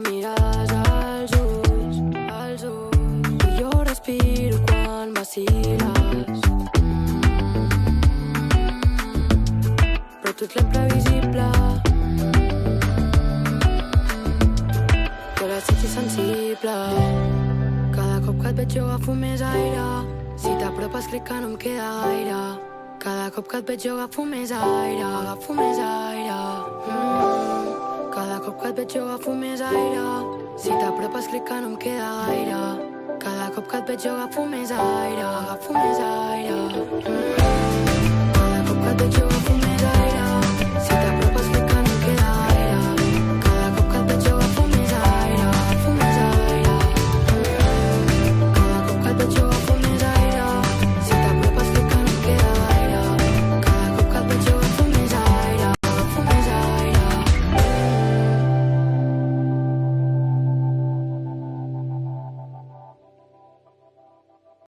Mires als ulls, i jo respiro quan vacil·les. Però tu ets l'imprevisible. Tu eres sexy sensible. Cada cop que et veig jo agafo més aire. Si t'apropes crec que no em queda gaire. Cada cop que et veig jo agafo més aire. Agafo més aire. Cada cop que et veig jo agafo més aire. Si t'apropes crec que no em queda gaire. Cada cop que et veig jo agafo més aire. Agafo més aire. Cada cop que et veig jo